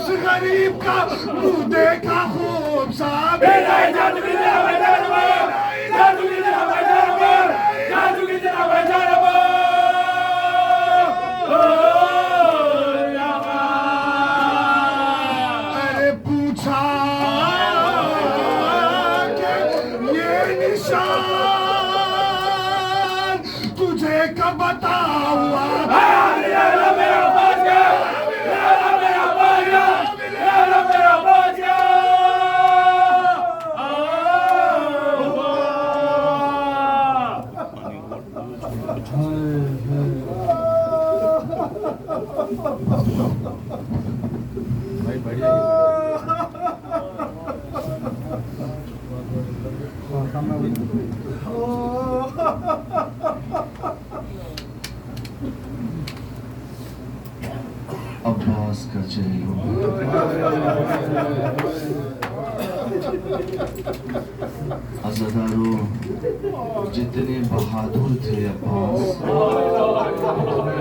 اس غریب کا منہ دیکھا خوب صاحب ارے پوچھا کہ یہ نشان تجھے کب عطا ہوا عباس کا چہرہ عزادارو جتنے بہادر تھے عباس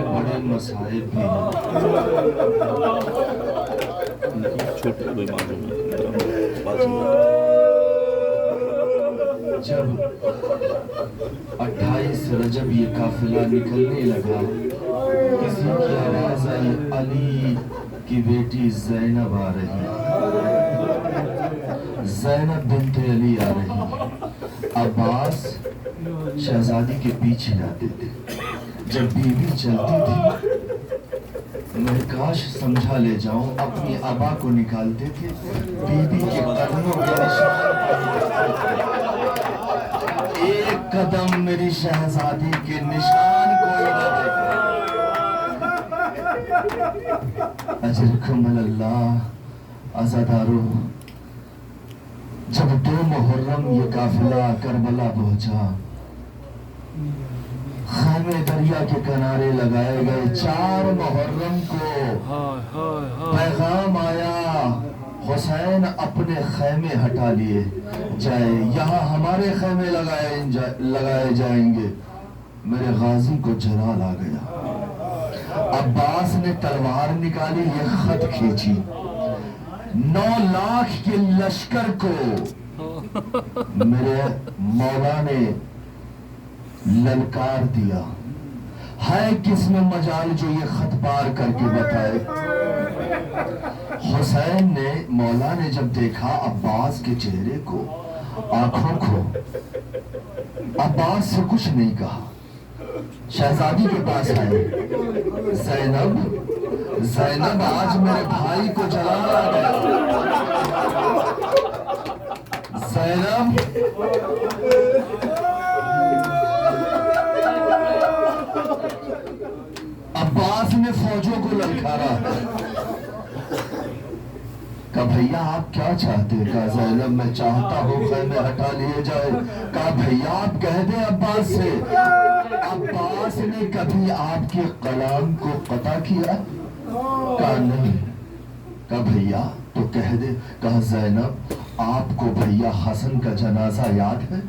بڑے مصائب بھی جب 28 رجب یہ قافلہ نکلنے لگا کسی کی آواز آئی علی کی بیٹی زینب آ رہی زینب بنت علی آ رہی عباس شہزادی کے پیچھے جاتے تھے جب بیوی چلتی تھی میں کاش سمجھا لے جاؤں اپنی آبا کو نکالتے تھے بیوی کے قدموں کے نشان ایک قدم میری شہزادی کے نشان کوئی نہ دیکھا اجرکم اللہ عزادارو جب 2 محرم یہ قافلہ کربلا پہنچا خیمے دریا کے کنارے لگائے گئے 4 محرم کو پیغام آیا حسین اپنے خیمے ہٹا لیے جائے یہاں ہمارے خیمے لگائے جائیں گے میرے غازی کو جلال آ گیا عباس نے تلوار نکالی یہ خط کھینچی 9 لاکھ کے لشکر کو میرے مولا نے للکار دیا ہے کس میں مجال جو یہ خط پار کر کے بتائے حسین نے مولا نے جب دیکھا عباس کے چہرے کو آنکھوں کو عباس سے کچھ نہیں کہا شہزادی کے پاس آئے زینب آج میرے بھائی کو جلال آ گیا زینب عباس نے فوجوں کو للکارا کہا بھیا آپ کیا چاہتے ہیں کہا زینب میں چاہتا ہوں خیمے ہٹا لیے جائے کہا بھیا آپ کہہ دیں عباس سے عباس نے کبھی آپ کے کلام کو قطع کیا کہا نہیں کہا بھیا تو کہہ دے کہا زینب آپ کو بھیا حسن کا جنازہ یاد ہے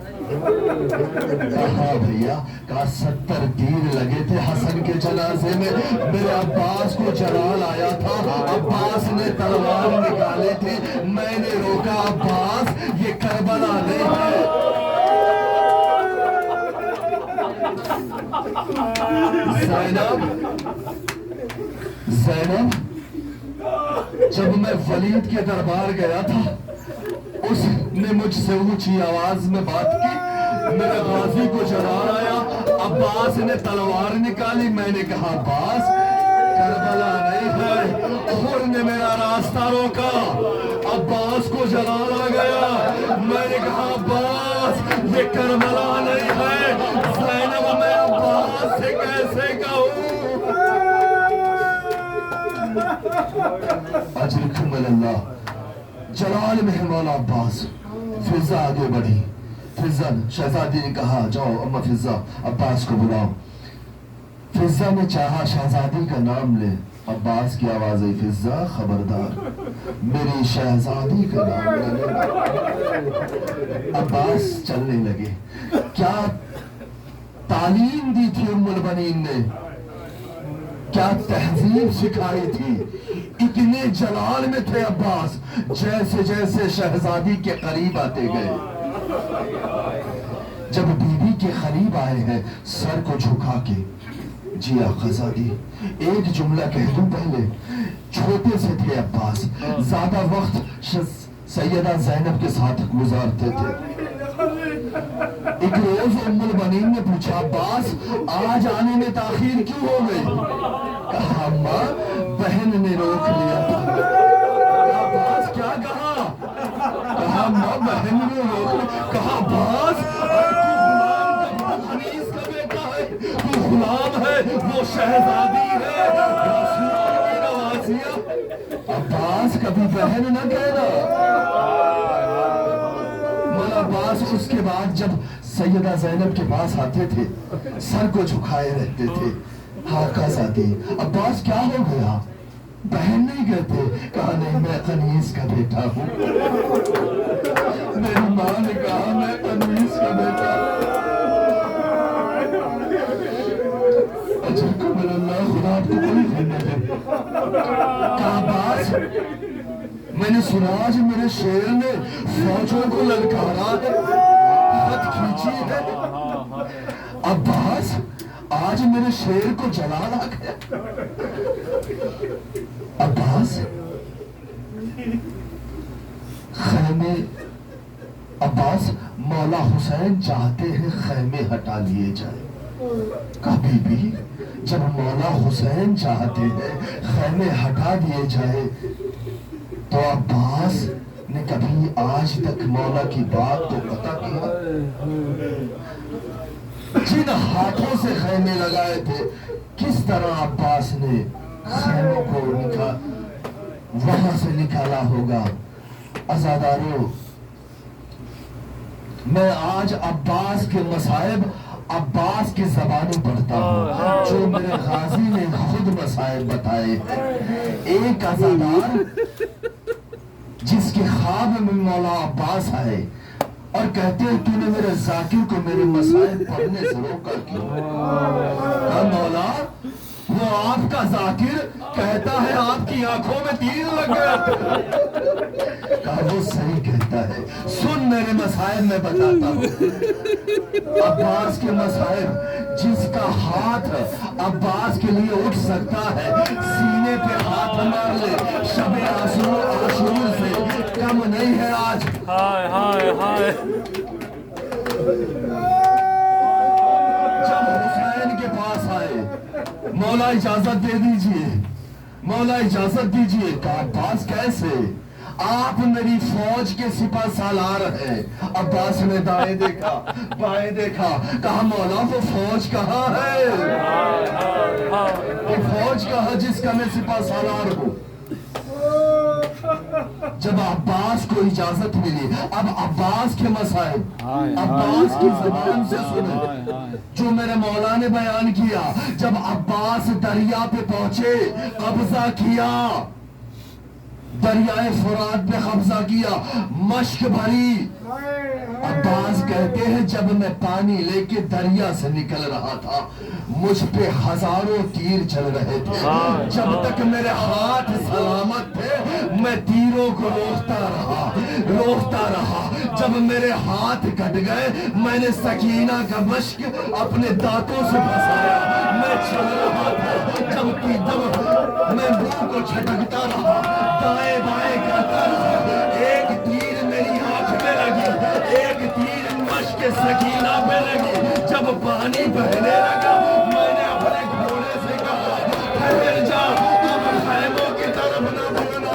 کہا بھیا کہا 70 تیر لگے تھے حسن کے جنازے میں میرے عباس کو جلال آیا تھا عباس نے تلوار نکالے تھے میں نے روکا عباس یہ کربلا نہیں ہے زینب جب میں ولید کے دربار گیا تھا اس نے مجھ سے اونچی آواز میں بات کی میرے غازی کو جلال آیا عباس نے تلوار نکالی میں نے کہا عباس کربلا نہیں ہے اور نے میرا راستہ روکا عباس کو جلال آ گیا میں نے کہا عباس یہ کربلا نہیں ہے زینب میں عباس سے کیسے کہوں اجرکم اللہ جلال میں مولا عباس فضا آگے بڑھی فضا شہزادی نے کہا جاؤ اما فضا عباس کو بلاؤ فضا نے چاہا شہزادی کا نام لے عباس کی آواز آئی فضا خبردار میری شہزادی کا نام لے عباس چلنے لگے کیا تعلیم دی تھی ام البنین نے کیا تہذیب سکھائی تھی. اتنے جلال میں تھے عباس جیسے جیسے شہزادی کے قریب آتے گئے. جب بیوی کے قریب آئے ہیں سر کو جھکا کے جی آقازادی ایک جملہ کہہ دوں پہلے. چھوٹے سے تھے عباس, زیادہ وقت سیدہ زینب کے ساتھ گزارتے تھے. ایک روز ام البنین نے پوچھا عباس آج آنے میں تاخیر کیوں ہو گئی؟ کہا اماں بہن نے روک لیا تھا. عباس کیا کہا؟ کہا اماں بہن نے روک لیا. کہا عباس خنیس کا بیٹا ہے, تو غلام ہے, وہ شہزادی ہے, رسول کی نوازیہ. عباس کبھی بہن نہ کہنا. مولا عباس اس کے بعد جب سیدہ زینب کے پاس آتے تھے سر کو جھکائے رہتے تھے. آقازادی عباس کیا ہو گیا؟ بہن نہیں کہتے. کہا نہیں میں قنیس کا بیٹا ہوں. میری ماں نے کہا میں قنیس کا بیٹا ہوں. اجر کو من اللہ خدا آپ کو کوئی خیمہ دے. کہا عباس میں نے سنا آج میرے شیر نے فوجوں کو للکارا ہے, خط کھینچی ہے. عباس آج میرے شیر کو جلال آ گیا. عباس خیمے عباس مولا حسین چاہتے ہیں خیمے ہٹا لیے جائیں. کبھی بھی جب مولا حسین چاہتے ہیں خیمے ہٹا دیے جائے تو عباس نے کبھی آج تک مولا کی بات تو قطع کیا. جن ہاتھوں سے خیمے لگائے تھے کس طرح عباس نے خیموں کو وہاں سے نکالا ہوگا. عزادارو میں آج عباس کے مصائب عباس کی زبانیں پڑھتا ہوں جو میرے غازی نے خود مصائب بتائے ہیں. ایک عزادار جس کے خواب میں مولا عباس آئے اور کہتے ہیں تو نے میرے ذاکر کو میرے مصائب پڑھنے سے روکا کیوں؟ کہا مولا وہ آپ کا ذاکر کہتا ہے آپ کی آنکھوں میں تیر لگ گیا. کہا وہ صحیح کہتا ہے, سن میرے مصائب میں بتاتا ہوں. عباس کے مصائب جس کا ہاتھ عباس کے لیے اٹھ سکتا ہے سینے پہ ہاتھ مار لے, شب عاشور سے کم نہیں ہے آج. ہائے ہائے ہائے. جب حسین کے پاس آئے مولا اجازت دے دیجئے, مولا اجازت دیجئے. کہا عباس کیسے؟ آپ میری فوج کے سپہ سالار ہیں. عباس نے دائیں دیکھا بائیں دیکھا. کہا مولا وہ فوج کہاں ہے؟ وہ فوج کہاں جس کا میں سپہ سالار ہوں؟ جب عباس کو اجازت ملی اب عباس کے مصائب عباس کی زبان سے سنیں جو میرے مولا نے بیان کیا. جب عباس دریا پہ پہنچے قبضہ کیا, دریائے فرات پہ قبضہ کیا, مشک بھری. عباس کہتے ہیں جب میں پانی لے کے دریا سے نکل رہا تھا مجھ پہ ہزاروں تیر چل رہے تھے. جب تک میرے ہاتھ سلامت تھے میں تیروں کو روکتا رہا. جب میرے ہاتھ کٹ گئے میں نے سکینہ کا مشک اپنے دانتوں سے پھنسایا. میں چل رہا تھا جب میں منہ کو چھٹکتا رہا, دائیں بائیں کرتا رہا. ایک تیر میری آنکھ میں لگی, ایک تیر مشک سکینہ پہ لگی. جب پانی بہنے لگا میں نے اپنے گھوڑے سے کہا ٹھہر جا, اب خیموں کی طرف نہ بڑھنا.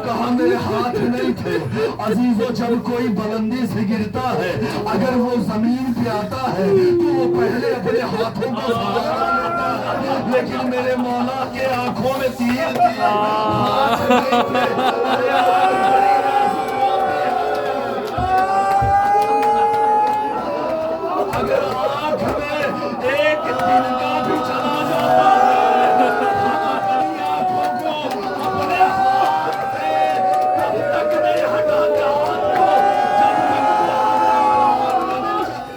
کہا میرے ہاتھ نہیں تھے. عزیزو جب کوئی بلندی سے گرتا ہے اگر وہ زمین پہ آتا ہے تو وہ پہلے اپنے ہاتھوں کو سہارا لیتا ہے, لیکن میرے مولا کے آنکھوں میں تیر تھی, ہاتھ نہیں تھے. اگر آنکھ میں ایک دن کا بھی چلا جاتا ہے اپنی آنکھوں کو اپنے ہاتھ سے تب تک نہیں ہٹاتے. ہاتھ کو جب تک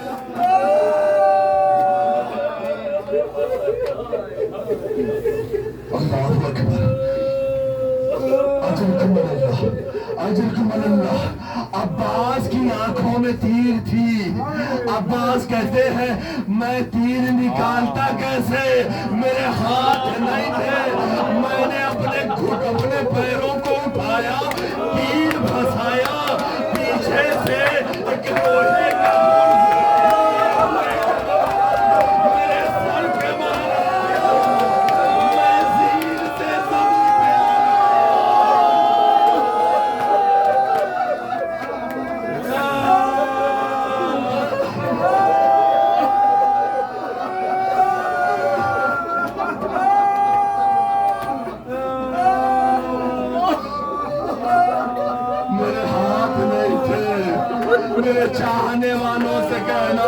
اللہ اکبر، اجرکم اللہ، اجرکم اللہ۔ عباس کی آنکھوں میں تیر تھی۔ عباس کہتے ہیں میں تیر نکالتا کیسے، میرے ہاتھ نہیں تھے، میں نے اپنے پیروں کو اٹھایا، تیر پھنسایا، پیچھے سے ایک لوہے کا میرے سر پہ مارا، میں زیر سے زمین پہ میرے چاہنے والوں سے کہنا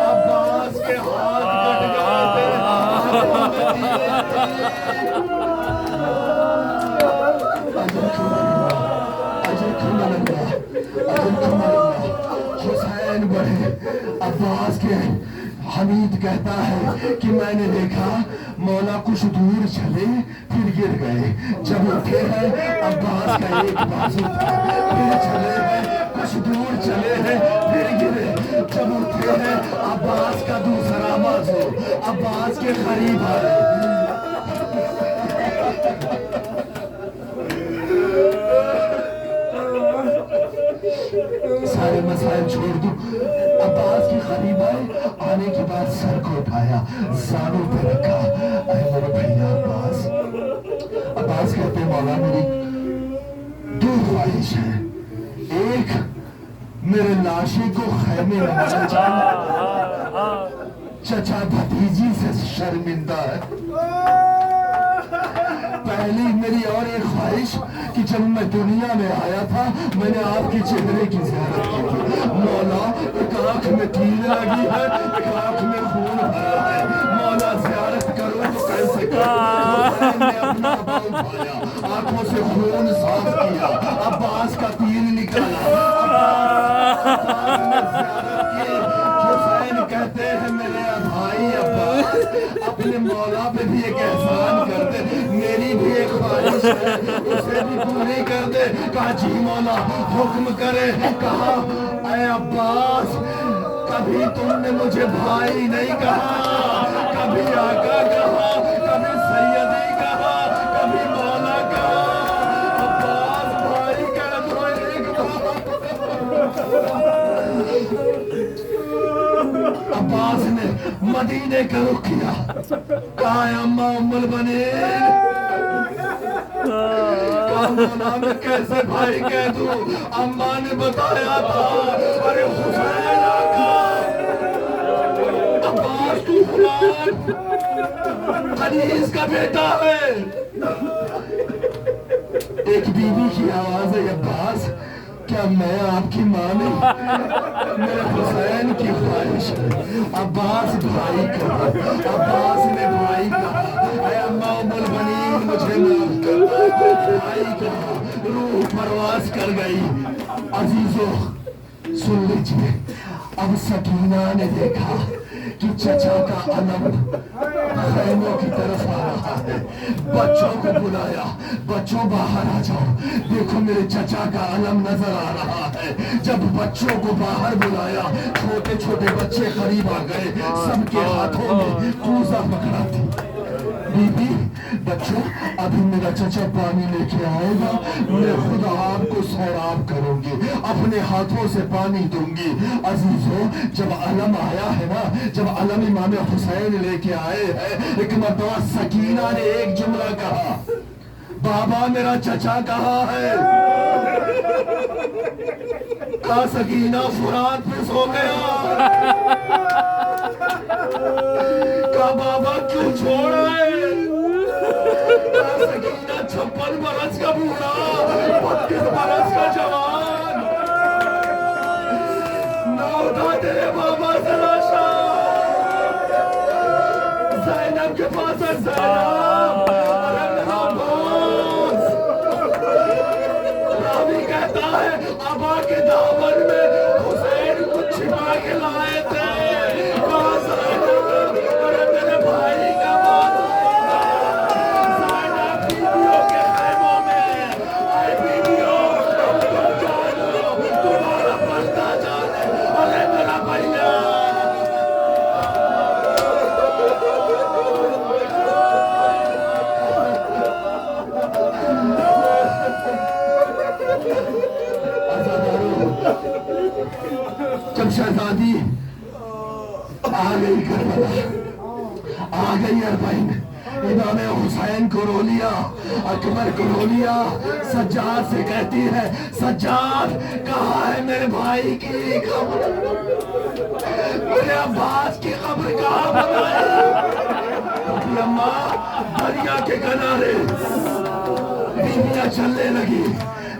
عباس کے ہاتھ کٹ گئے تھے۔ حسین بڑھے، عباس کے حمید کہتا ہے کہ میں نے دیکھا مولا کچھ دور چلے پھر گر گئے، جب اٹھے ہیں عباس کا ایک بازو تھا، پھر چلے ہیں کچھ دور چلے ہیں پھر گرے، جب اٹھے ہیں عباس کا دوسرا بازو عباس کے قریب آئے۔ سارے مسائل چھوڑ دوں، عباس کے قریب آئے، آنے کے بعد سر کو اٹھایا، زانوں پہ رکھا، اے میرے بھیا عباس۔ عباس کہتے ہیں مولا میری دو خواہش ہے، ایک میرے لاشے کو خیمے میں نہ جانا، چچا بھتیجی سے شرمندہ ہے۔ پہلی میری اور ایک خواہش کہ جب میں دنیا میں آیا تھا میں نے آپ کے چہرے کی زیارت کی تھی، مولا ایک آنکھ میں تیر لگی ہے، ایک آنکھ میں خون بھرا ہے، مولا زیارت کرو تو کیسے کرو۔ حسین نے اپنا بال اٹھایا، آنکھوں سے خون صاف کیا، عباس کا تیر نکالا، عباس نے زیارت کی۔ حسین کہتے ہیں میرے بھائی عباس اپنے مولا پہ بھی ایک احسان کر دے، میری بھی ایک خواہش ہے اسے بھی پوری کر دے۔ کہا جی مولا حکم کرے۔ کہا اے عباس کبھی تم نے مجھے بھائی نہیں کہا، کبھی آقا کہا، کبھی سیدی کہا، کبھی مولا کہا، عباس بھائی کہہ دو ایک بار۔ عباس نے مدینے کا رخ کیا، کہا اماں ام البنین، کہا مولا میں کیسے بھائی کہہ دوں، اماں نے بتایا تھا ارے حسین آقا، عباس تو فلان حدیث کا بیٹا ہے۔ ایک بی بی کی آواز ہے عباس کیا میں آپ کی ماں نہیں، میرے حسین کی خواہش ہے عباس بھائی کہا۔ عباس نے بھائی کہا، اے اماں ام البنین مجھے معاف کر، بھائی کہا، روح پرواز کر گئی۔ عزیزو سن لیجئے، اب سکینہ نے دیکھا کہ چچا کا علم خیموں کی طرف آ رہا ہے، بچوں کو بلایا، بچوں باہر آ جاؤ، دیکھو میرے چچا کا علم نظر آ رہا ہے۔ جب بچوں کو باہر بلایا چھوٹے چھوٹے بچے قریب آ گئے، سب کے ہاتھوں میں کوزہ پکڑا تھی۔ بی بی بچوں ابھی میرا چچا پانی لے کے آئے گا، میں خود آپ کو سیراب کروں گی، اپنے ہاتھوں سے پانی دوں گی۔ عزیزو جب علم آیا ہے نا، جب علم امام حسین لے کے آئے ہیں، ایک مرتبہ سکینہ نے ایک جملہ کہا، بابا میرا چچا کہاں ہے؟ کہا سکینہ فرات پہ سو گیا۔ کہا بابا کیوں چھوڑا ہے؟ کہا سکینہ 56 برس کا بوڑھا 32 برس کا جوان نہ اٹھا تیرے بابا سے لاشا۔ زینب کے پاس ہے زینب، ارے میرا باس۔ راوی کہتا ہے ابا کے دامن میں حسین کو چھپا کے لائے تھے، کہا زینب ارے میرے آ گئی اربعین، امام حسین کو رو لیا، اکبر کو رو لیا، سجاد سے کہتی ہے سجاد کہاں ہے میرے بھائی کی قبر، میرے عباس کی قبر کہاں بتائی؟ اماں دریا کے کنارے، بیویاں چلنے لگی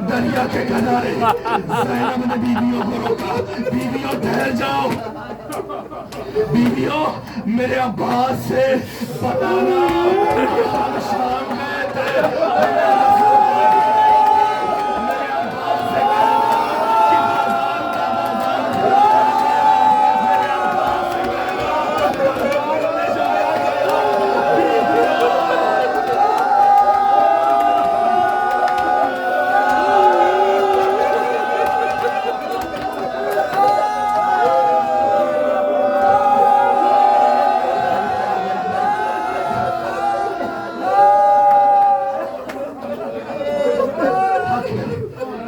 دریا کے کنارے، زینب نے بیویوں کو روکا، بیویوں ٹھہر جاؤ، بیویوں میرے عباس سے بتانا کہ ہم شام گئے تھے، میرے عباس سے کہنا کہ بازار کا بازار کھلا گیا، میرے عباس سے کہنا بازار لے جایا گیا،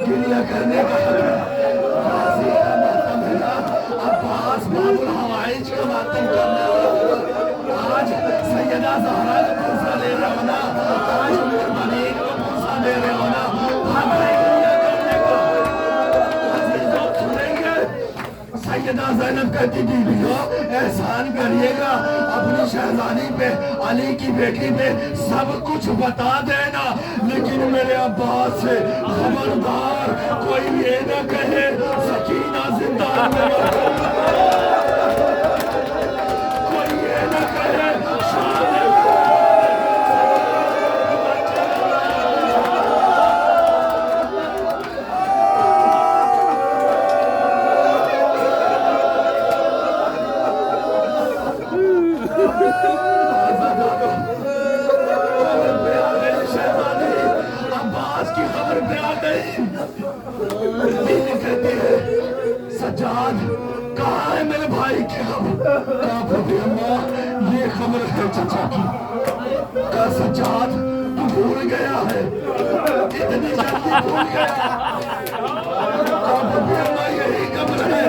گریہ کرنے کا حق ہے، غازی کا ماتم ہے نا، عباس باب الحوائج کا ماتم کرنے والا، آج سیدہ زہرا کو پوسا لے رہے ہونا، آج مربنین کو پوسا لے رہے ہونا، حق ہے گریہ کرنے کا، عزیزوں سنیں گے، سیدہ زینب کہتی بیویوں احسان کریے گا اپنی شہزادی پہ، علی کی بیٹی پہ سب کچھ بتا دینا، لیکن میرے عباس سے خبردار کوئی یہ نہ کہے سکینہ زندان میں کوئی یہ نہ کہے شام میں سجاد کہاں ہے میرے بھائی کی خبر؟ کہا پھوٹی اماں یہ خبر ہے چچا کی، کہا سجاد تو بھول گیا ہے، اتنی جلدی بھول گیا، کہا پھوٹی اماں یہی خبر ہے،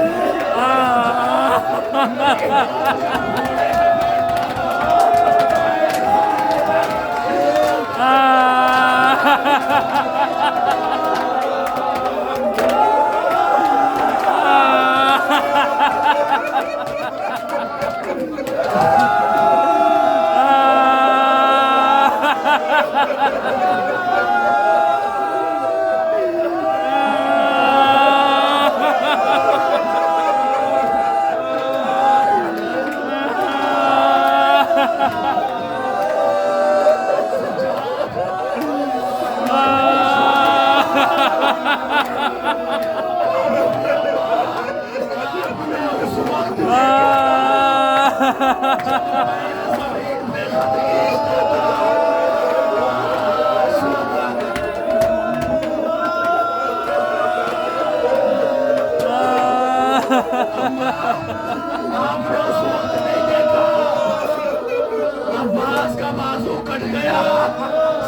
عباس کا بازو کٹ گیا،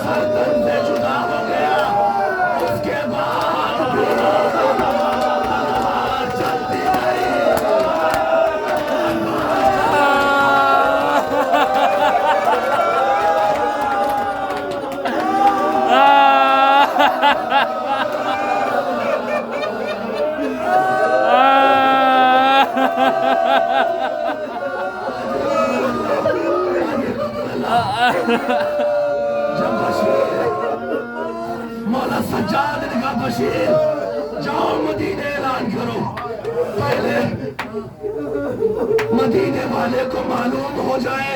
سردن سے جدا ہو گیا، اس کے بعد تلوار چلتی رہی، جب بشیر مولا سجاد نے کہا بشیر جاؤ مدینے اعلان کرو، پہلے مدینے والے کو معلوم ہو جائے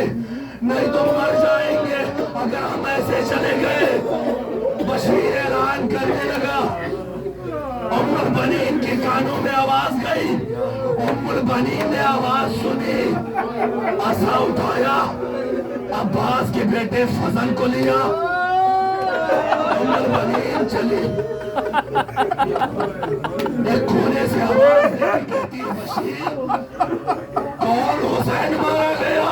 نہیں تو مر جائیں گے اگر ہم ایسے چلے گئے، بشیر اعلان کرنے لگا، ام البنین کے کانوں میں آواز گئی، ام البنین نے آواز سنی، عصا اٹھایا، عباس کے بیٹے فضل کو لیا، ام البنین چلی، ایک کونے سے آواز دیتی کہتی بشیر کون حسین مارا گیا،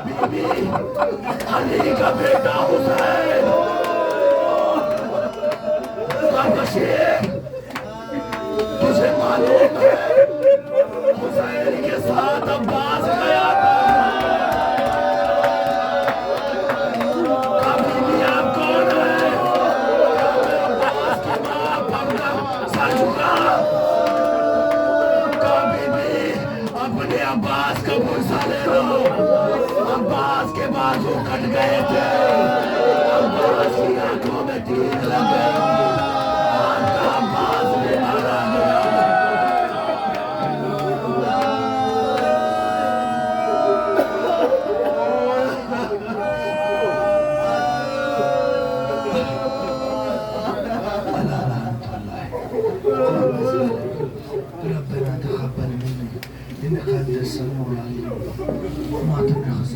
بی بی علی کا بیٹا حسین، بشیر تجھے معلوم ہے حسین اپنے عباس کا پرسہ لے لو. عباس کے بازو کٹ گئے تھے, عباس کی آنکھوں میں تیر لگ گئی, آج کا عباس میں مارا گیا. ربنا تقبل مني إنك أنت السميع العليم وما تنقص